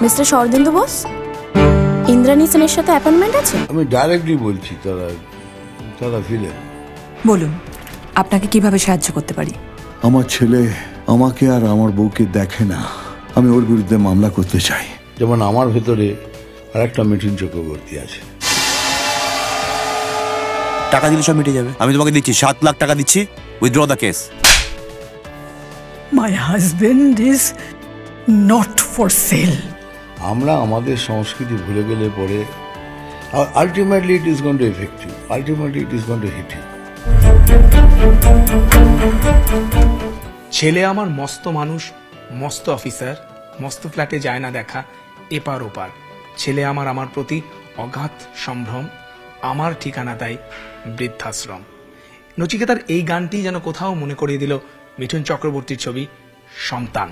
Mister Sharadindu Bose, Indrani সেনের সাথে appointment আছে? আমি ডাইরেক্টলি বলছি, তারা ভিলেন। বলুন, আপনাকে কিভাবে সাহায্য করতে পারি? আমার ছেলে আমাকে আর আমার বউকে দেখে না, আমি ওর বিরুদ্ধে মামলা করতে চাই। যেমন আমার ভেতরে আর একটা মিঠুন চক্রবর্তী আছে। টাকা দিলে সব মিটে যাবে। আমি তোমাকে দিচ্ছি 7 লাখ টাকা দিচ্ছি, withdraw the case. My husband is not for sale. আমরা আমাদের সংস্কৃতি ভুলে গেলে পরে ultimately it is going to affect you, ultimately it is going to hit you. ছেলে আমার মস্ত মানুষ, মস্ত অফিসার, মস্ত ফ্ল্যাটে যায় না দেখা এপার ওপার। ছেলে আমার প্রতি অগাধ সম্ভ্রম, আমার ঠিকানা তাই বৃদ্ধাশ্রম। নচিকেতার এই গানটি যেন কোথাও মনে করিয়ে দিল মিঠুন চক্রবর্তীর ছবি সন্তান।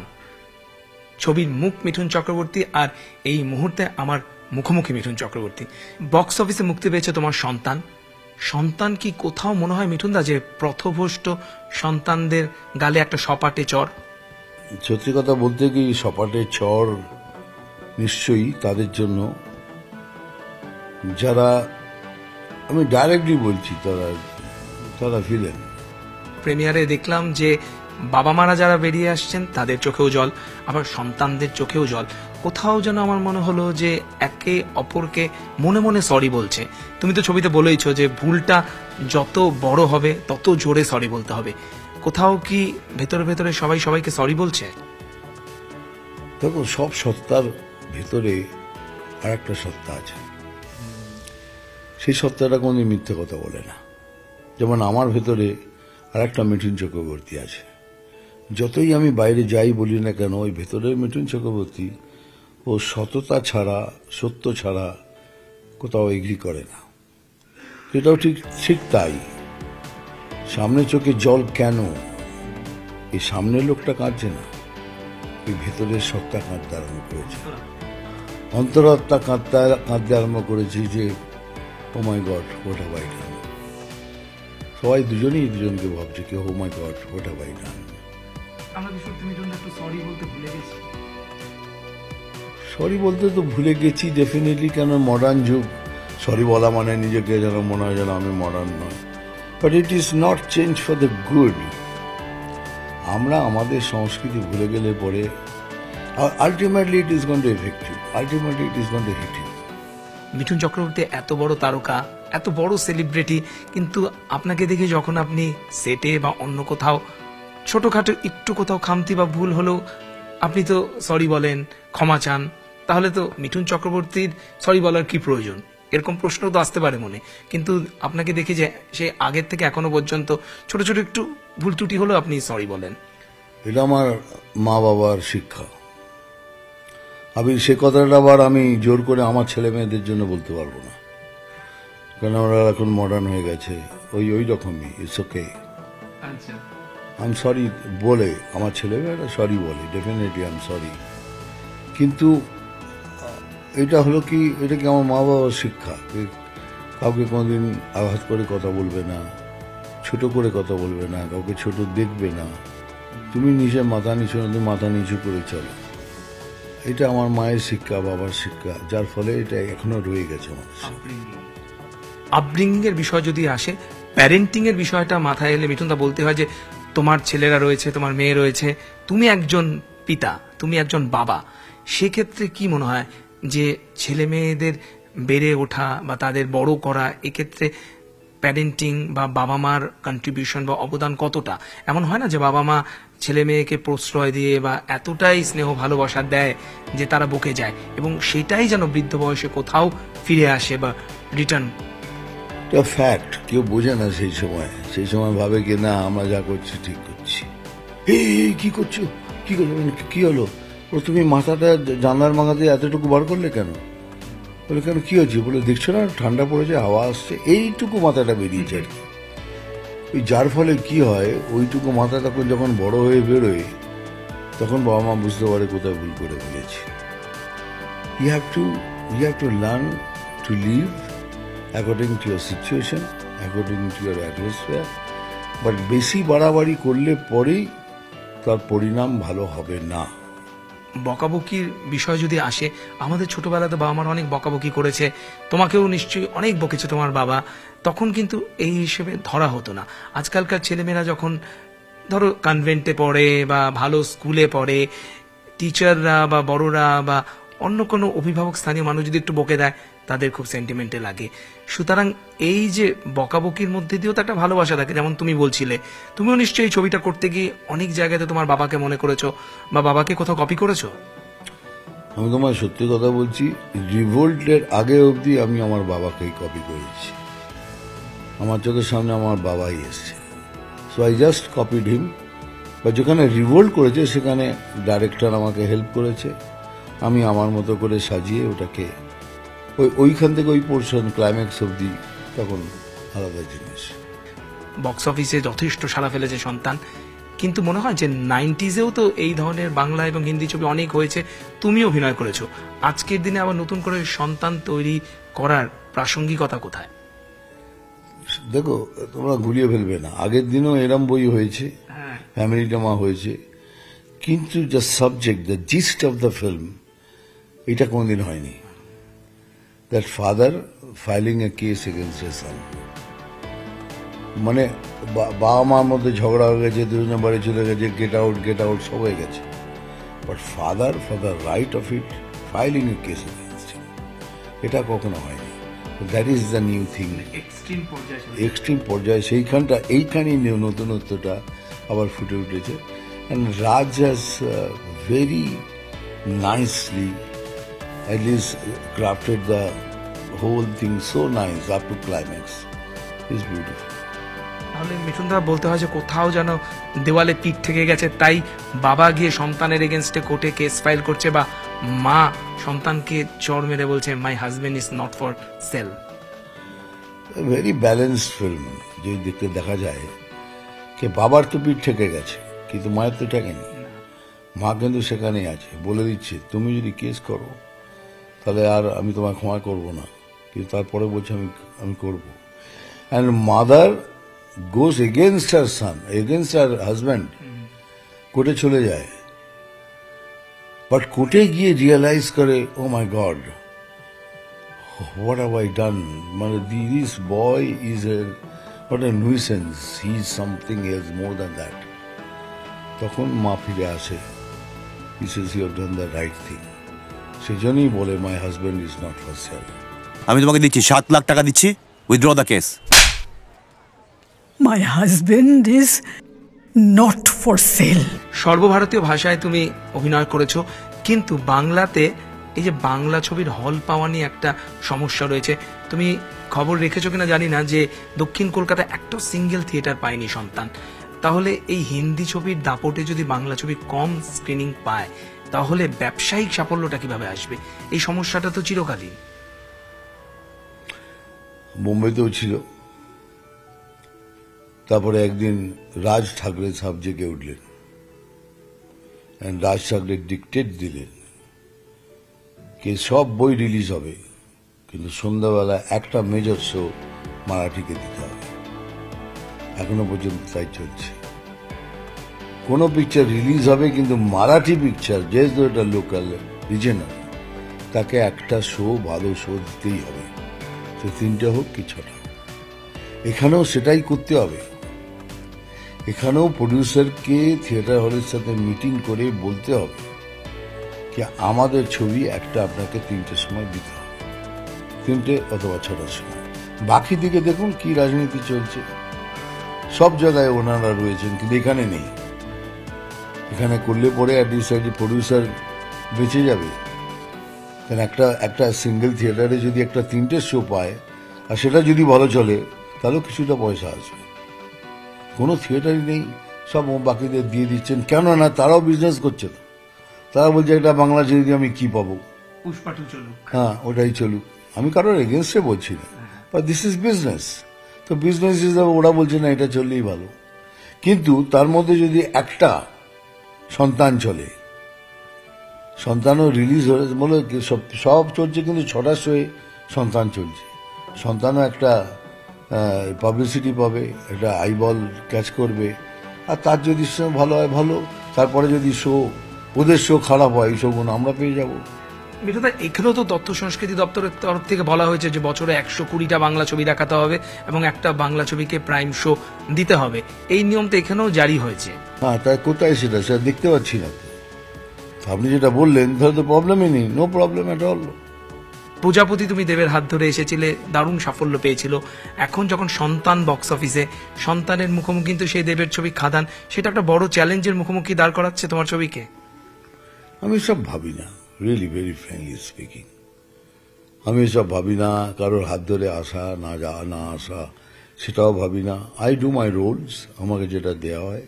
ছবির মুখ মিঠুন চক্রবর্তী, আর এই মুহূর্তে আমার মুখোমুখি মিঠুন চক্রবর্তী। বক্স অফিসে মুক্তি পেয়েছে তোমার সন্তান। সন্তান কি কোথাও মনে হয় মিঠুনদা যে পথভ্রষ্ট সন্তানদের গালে একটা সপাটে চর? সত্যি কথা বলতে কি, সপাটে চর নিশ্চয়ই তাদের জন্য যারা, আমি ডাইরেক্টলি বলছি, তারা ভিলেন। প্রিমিয়ারে দেখলাম যে বাবা মারা যারা বেরিয়ে আসছেন তাদের চোখেও জল, আবার সন্তানদের চোখেও জল। কোথাও যেন আমার মনে হলো যে একে অপরকে মনে মনে সরি বলছে। তুমি তো ছবিতে বলেইছো যে ভুলটা যত বড় হবে তত জোরে সরি বলতে হবে। কোথাও কি ভেতরে ভেতরে সবাই সবাইকে সরি বলছে? দেখো, সব সত্তার ভেতরে আর একটা সত্তা আছে, সেই সত্তাটা কোনদিন মিথ্যে কথা বলে না। যেমন আমার ভেতরে আর একটা মিঠুন চক্রবর্তী আছে। যতই আমি বাইরে যাই বলি না কেন, ওই ভেতরের মিঠুন চক্রবর্তী ও সততা ছাড়া, সত্য ছাড়া কোথাও এগ্রি করে না। এটাও ঠিক তাই। সামনে চোখে জল কেন? এই সামনের লোকটা কাঁদছে না, এই ভেতরের সত্তা কাঁদতে আরম্ভ করেছে, অন্তরাত্মা কাঁদতে আরম্ভ করেছি যে oh my god, what have I done. সবাই দুজনেই দুজনকে ভাবছে কি oh my god, what have I done. Sorry বলতে তো ভুলে গেছি ডেফিনেটলি, কেন মডার্ন যুগ। সরি বলা মানে নিজেকে যেন মনে হয় যেন আমি মডার্ন নয়, but it is not change for the good. আমরা আমাদের সংস্কৃতি ভুলে গেলে পরে ultimately it is going to affect you, ultimately it is going to hit you. Mithun Chakraborty এত বড় তারকা, এত বড় সেলিব্রিটি, কিন্তু আপনাকে দেখে যখন আপনি সেটে বা অন্য কোথাও ছোটখাটো একটু কোথাও খামতি বা ভুল হলেও আপনি তো সরি বলেন, ক্ষমা চান। তাহলে তো মিঠুন চক্রবর্তীর সরি বলার কি প্রয়োজন? এরকম প্রশ্ন তো আসতে পারে মনে। কিন্তু আপনাকে দেখে যে সে আগের থেকে এখনো পর্যন্ত ছোট ছোট একটু ভুল ত্রুটি হলেও আপনি সরি বলেন। এটা আমার মা বাবার শিক্ষা। আমি সে কথাটা আবার আমি জোর করে আমার ছেলে মেয়েদের জন্য বলতে পারবো না, কারণ ওরা এখন মডার্ন হয়ে গেছে, ওই রকমই। It's okay, I am sorry বলে আমার ছেলেমেয়েরা সরি বলে, ডেফিনেটলি আই এম সরি। কিন্তু এটা হলো কি, এটা কি আমার মা বাবার শিক্ষা। কাউকে কোনোদিন আঘাত করে কথা বলবে না, ছোট করে কথা বলবে না, কাউকে ছোট দেখবে না। তুমি নিজে মাথা নিচু না, তুমি মাথা নিচু করে চলো। এটা আমার মায়ের শিক্ষা, বাবার শিক্ষা, যার ফলে এটা এখনো রয়ে গেছে আমার। আপব্রিঙ্গিং এর বিষয় যদি আসে, প্যারেন্টিং এর বিষয়টা মাথায় এলে মিঠুনদা বলতে হয় যে তোমার ছেলেরা রয়েছে, তোমার মেয়ে রয়েছে, তুমি একজন পিতা, তুমি একজন বাবা। সেক্ষেত্রে কি মনে হয় যে ছেলে মেয়েদের বেড়ে ওঠা বা তাদের বড় করা, এক্ষেত্রে প্যারেন্টিং বা বাবা মার কন্ট্রিবিউশন বা অবদান কতটা? এমন হয় না যে বাবা মা ছেলে মেয়েকে প্রশ্রয় দিয়ে বা এতটাই স্নেহ ভালোবাসা দেয় যে তারা বকে যায়, এবং সেটাই যেন বৃদ্ধ বয়সে কোথাও ফিরে আসে বা রিটার্ন। ফ্যাক্ট কেউ বোঝে না সেই সময় ভাবে কি না আমরা যা করছি ঠিক করছি। এই কি করছো, কি হলো? তুমি মাথাটা জানলার মাথা দিয়ে এতটুকু বার করলে কেন? বলে কেন, কি হচ্ছে? বলে দেখছো না ঠান্ডা পড়েছে, হাওয়া আসছে, এইটুকু মাথাটা বেরিয়েছে আর কি। ওই যার ফলে কি হয়, ওইটুকু মাথাটা যখন বড় হয়ে বেরোয় তখন বাবা মা বুঝতে পারে কোথায় ভুল করে ফেলেছি। You have to learn to live according to your situation, according to your atmosphere. But বেশি বাড়াবাড়ি করলে পরেই তার পরিণাম ভালো হবে না। বকাবকির বিষয় যদি আসে, আমাদের ছোটবেলাতে বাবা মার অনেক বকাবকি করেছে, তোমাকেও নিশ্চয়ই অনেক বকেছে তোমার বাবা, তখন কিন্তু এই হিসেবে ধরা হতো না। আজকালকার ছেলেমেয়েরা যখন ধরো কনভেন্টে পড়ে বা ভালো স্কুলে পড়ে, টিচাররা বা বড়রা বা অন্য কোনো অভিভাবক স্থানীয় মানুষ যদি একটু বকে দেয়, তাদের খুব সেন্টিমেন্টে লাগে। সুতরাং এই যে বকাবকির মধ্যে দিয়েও তো একটা ভালোবাসা থাকে। যেমন তুমি বলছিলে, তুমিও নিশ্চয়ই এই ছবিটা করতে গিয়ে অনেক জায়গাতে তোমার বাবাকে মনে করেছো বা বাবাকে কোথাও কপি করেছো। আমি তোমার সত্যি কথা বলছি, রিভোল্টের আগে অবধি আমি আমার বাবাকেই কপি করেছি। আমার চোখের সামনে আমার বাবাই এসছে, সো আই জাস্ট কপিড হিম। বা যেখানে রিভোল্ট করেছে সেখানে ডাইরেক্টর আমাকে হেল্প করেছে, আমি আমার মতো করে সাজিয়ে ওটাকে ওইখান থেকে ওই পোর্শন ক্লাইম্যাক্স অবধি তখন আলাদা জিনিস। বক্স অফিসে যথেষ্ট সাড়া ফেলেছে সন্তান, কিন্তু মনে হয় যে 90s-এও তো এই ধরনের বাংলা এবং হিন্দি ছবি অনেক হয়েছে, তুমি অভিনয় করেছো। আজকের দিনে আবার নতুন করে সন্তান তৈরি করার প্রাসঙ্গিকতা কোথায়? দেখো, তোমরা ঘুরিয়ে ফেলবে না, আগের দিনও এরম বই হয়েছে, ফ্যামিলি ড্রামা হয়েছে, কিন্তু the subject, the gist of the film, এটা কোনদিন হয়নি। That father filing a case against his son, মানে বাবা মার মধ্যে ঝগড়া হয়ে গেছে, দুজনে বাড়ি চলে গেছে, গেট আউট সব হয়ে গেছে, but father for the right of it filing a case against him, এটা কখনো হয়নি। That is the new thing, extreme পর্যায়ে সেইখানটা, এইখানেই নতুনত্বটা আবার ফুটে উঠেছে। And Raj has very nicely at least crafted the whole thing so nice up to climax. It's beautiful. তাহলে মিঠুনদা বলতে হয় যে কোথাও যেন দেওয়ালে পিঠ থেকে গেছে, তাই বাবা গিয়ে সন্তানের এগেনস্টে কোর্টে কেস ফাইল করছে, বা মা সন্তানকে চড় মেরে বলছে my husband is not for sell. Very balanced film, যদি দেখতে দেখা যায় যে বাবার তো পিঠ থেকে গেছে কিন্তু মায়ের তো ঠেকেনি। মা কিন্তু সেখানেই আছে, বলে দিচ্ছে তুমি যদি কেস করো তাহলে আর আমি তোমায় ক্ষমা করবো না, কিন্তু তারপরে বলছে আমি করবো। And mother goes against her son, against her husband, কোর্টে চলে যায়, বাট কোর্টে গিয়ে রিয়েলাইজ করে oh my god, what have I done, মানে this boy is not a nuisance, he is something else more than that. তখন মা ফিরে আসে, he says you have done the right thing. সেজন্যই বলে my husband is not for sale. আমি তোমাকে দিচ্ছি 7 লাখ টাকা দিচ্ছি, withdraw the case. My husband is not for sale. সর্বভারতীয় ভাষায় তুমি অভিনয় করেছো, কিন্তু বাংলাতে এই যে বাংলা ছবির হল পাওয়া নিয়ে একটা সমস্যা রয়েছে। তুমি খবর রেখেছো কিনা জানি না যে দক্ষিণ কলকাতায় একটা সিঙ্গেল থিয়েটার পায়নি সন্তান। তাহলে এই হিন্দি ছবির দাপটে যদি বাংলা ছবি কম স্ক্রিনিং পায়, তাহলে ব্যবসায়িক সাফল্যটা কিভাবে আসবে? এই সমস্যাটা তো চিরকালীন। বোম্বেতেও ছিল, তারপরে একদিন রাজ ঠাকরে সাহেব জেগে উঠলেন, রাজ ঠাকরে ডিকটেট দিলেন যে সব বই রিলিজ হবে, কিন্তু সন্ধ্যাবেলা একটা মেজর শো মারাঠিকে দিতে হবে। এখনো পর্যন্ত তাই চলছে, কোনো পিকচার রিলিজ হবে কিন্তু মারাঠি পিকচার, যেহেতু এটা লোকাল রিজনাল, তাকে একটা শো, ভালো শো দিতেই হবে, সে 3টে হোক কি 6টা। এখানেও সেটাই করতে হবে, এখানেও প্রডিউসারকে থিয়েটার হলের সাথে মিটিং করে বলতে হবে যে আমাদের ছবি একটা আপনাকে 3টের সময় দিতে হবে, 3টে অথবা 6টার সময়। বাকি দিকে দেখুন কি রাজনীতি চলছে, সব জায়গায় ওনারা রয়েছেন, কিন্তু এখানে নেই। এখানে করলে পরে প্রডিউসার বেঁচে যাবে, কারণ একটা সিঙ্গেল থিয়েটারে যদি একটা 3টে শো পায় আর সেটা যদি ভালো চলে, তাহলেও কিছুটা পয়সা আসবে। কোনো থিয়েটারই নেই, সব বাকিদের দিয়ে দিচ্ছেন, কেন না তারাও বিজনেস করছে। তারা বলছে এটা বাংলা ছেড়ে দিয়ে আমি কি পাবো, হ্যাঁ ওটাই চলুক। আমি কারোর এগেনস্টে বলছি না, বাট দিস ইজ বিজনেস। তো বিজনেস হিসাবে ওরা বলছে না এটা চললেই ভালো, কিন্তু তার মধ্যে যদি একটা সন্তান চলে, সন্তানও রিলিজ হয়ে বলে সব চলছে, কিন্তু 6টার শোয়ে সন্তান চলছে, সন্তানও একটা পাবলিসিটি পাবে, একটা আইবল ক্যাচ করবে, আর তার যদি ভালো হয় ভালো, তারপরে যদি শো ওদের শো খারাপ হয় এইসব গুণ আমরা পেয়ে যাব। মিঠুনদা, এখানেও তো তথ্য সংস্কৃতি দপ্তরের তরফ থেকে বলা হয়েছে যে বছরে 120টা বাংলা ছবি দেখাতে হবে এবং একটা বাংলা ছবিকে প্রাইম শো দিতে হবে। এই নিয়ম তো এখানেও জারি হয়েছে। হ্যাঁ, তাই কোথায় সেটা দেখতে পাচ্ছি না তো। আপনি যেটা বললেন তাহলে তো প্রবলেমই নেই, নো প্রবলেম এট অল। প্রজাপতি তুমি দেবের হাত ধরে এসেছিলে, দারুণ সাফল্য পেয়েছিল। এখন যখন সন্তান বক্স অফিসে, সন্তানের মুখোমুখি কিন্তু সেই দেবের ছবি খাদান, সেটা একটা বড় চ্যালেঞ্জের মুখোমুখি দাঁড় করাচ্ছে তোমার ছবিকে। আমি সব ভাবি না, রিয়েলি ভেরি ফ্র্যাঙ্কলি স্পিকিং, আমি এসব ভাবি না। কারোর হাত ধরে আসা না আসা সেটাও ভাবি না। আই ডু মাই রোলস, আমাকে যেটা দেওয়া হয়।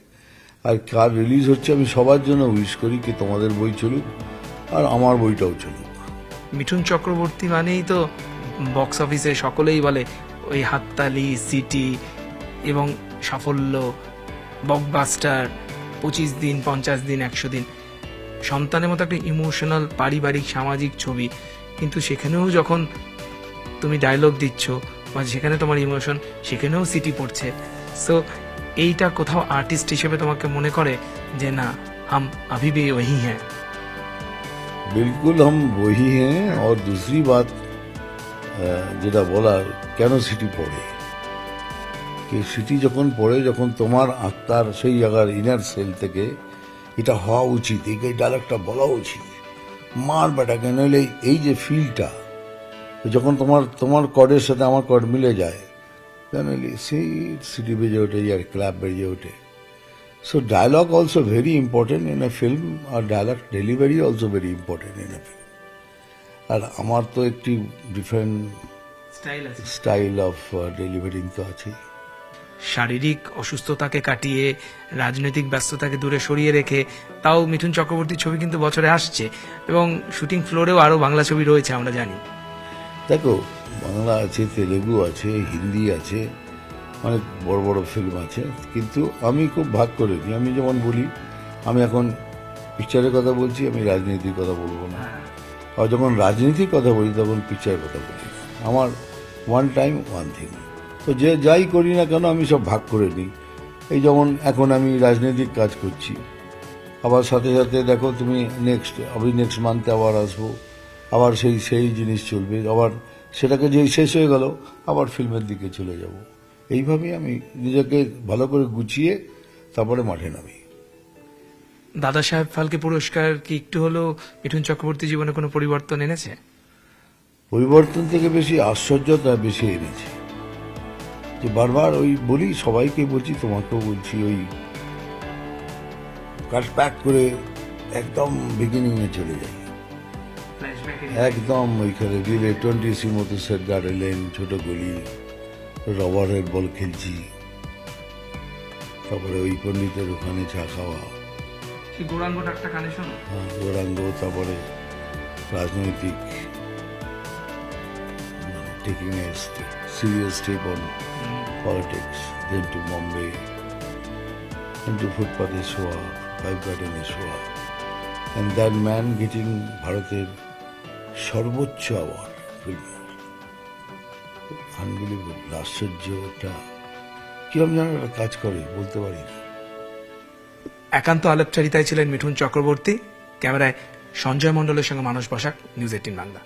আর কার রিলিজ হচ্ছে আমি সবার জন্য উইশ করি কি তোমাদের বই চলুক আর আমার বইটাও চলুক। মিঠুন চক্রবর্তী মানেই তো বক্স অফিসে সকলেই বলে ওই হাততালি, সিটি এবং সাফল্য, বকবাস্টার, 25 দিন, 50 দিন, 100 দিন। সন্তানের মতো একটা ইমোশনাল, পারিবারিক, সামাজিক ছবি, কিন্তু সেখানেও যখন তুমি ডায়লগ দিচ্ছ বা যেখানে তোমার ইমোশন, সেখানেও সিটি পড়ছে। সো এইটা কোথাও আর্টিস্ট হিসেবে তোমাকে মনে করে যে না, হাম अभी भी वही हैं। बिल्कुल हम वही हैं। और दूसरी बात যেটা বলার, কেন সিটি পড়ে, কি সিটি যখন পড়ে, যখন তোমার আত্মার সেই জায়গার ইনার সেল থেকে এটা হওয়া উচিত, এই ডায়লগটা বলা উচিত, মার বেটাকে, নইলে এই যে ফিলটা যখন তোমার কর্ডের সাথে আমার কর্ড মিলে যায়, নইলে সেই সিটি বেজে ওঠে আর ক্ল্যাপ বেজে ওঠে। So dialogue also very important in a film, or dialogue delivery also very important in a film. আর আমার তো একটি ডিফারেন্ট স্টাইল অফ ডেলিভারিং তো আছে। শারীরিক অসুস্থতাকে কাটিয়ে, রাজনৈতিক ব্যস্ততাকে দূরে সরিয়ে রেখে, তাও মিঠুন চক্রবর্তীর ছবি কিন্তু বছরে আসছে এবং শুটিং ফ্লোরেও আরো বাংলা ছবি রয়েছে, আমরা জানি। দেখো, বাংলা আছে, তেলেগু আছে, হিন্দি আছে, অনেক বড় বড় ফিল্ম আছে, কিন্তু আমি খুব ভাগ করে নিই। আমি যেমন বলি, আমি এখন পিকচারের কথা বলছি, আমি রাজনীতির কথা বলবো না। আর যখন রাজনীতির কথা বলি তখন পিকচারের কথা বলি। আমার ওয়ান টাইম ওয়ান থিং। তো যে যাই করি না কেন আমি সব ভাগ করে নিই। এই যেমন এখন আমি রাজনৈতিক কাজ করছি, আবার সাথে সাথে দেখো তুমি নেক্সট মান্থে আবার আসবো, আবার সেই জিনিস চলবে, আবার সেটাকে যেই শেষ হয়ে গেল আবার ফিল্মের দিকে চলে যাব। এইভাবে আমি নিজেকে ভালো করে গুছিয়ে তারপরে মাঠে নামি। দাদা সাহেব ফালকে পুরস্কার কি একটু হলেও মিঠুন চক্রবর্তী জীবনে কোনো পরিবর্তন এনেছে? পরিবর্তন থেকে বেশি আশ্চর্যতা বেশি এনেছে। যে বারবার ওই বলি, সবাইকে বলছি, তোমাকেও বলছি, ওই কাট প্যাক করে একদম বিগিনিং এ চলে যাই, একদম ওইখানে রিলে 20 মতো সেট, গার্ডেন লেন, ছোট গলি, রবারের বল খেলছি, তারপরে ওই পণ্ডিতের ওখানে চা খাওয়া, গৌরাঙ্গ, তারপরে রাজনৈতিক, taking a serious step on politics, then to Bombay, into ফুটপাথে শোয়া, ফাইভ গার্ডেনে শোয়া, and that man getting ভারতের সর্বোচ্চ অ্যাওয়ার্ড, আনবিলিভেবল, আশ্চর্যটা কিরম যেন একটা কাজ করে বলতে পারি না। একান্ত আলাপচারিতায় ছিলেন মিঠুন চক্রবর্তী। ক্যামেরায় সঞ্জয় মণ্ডলের সঙ্গে মানস বসাক, নিউজ 18 বাংলা।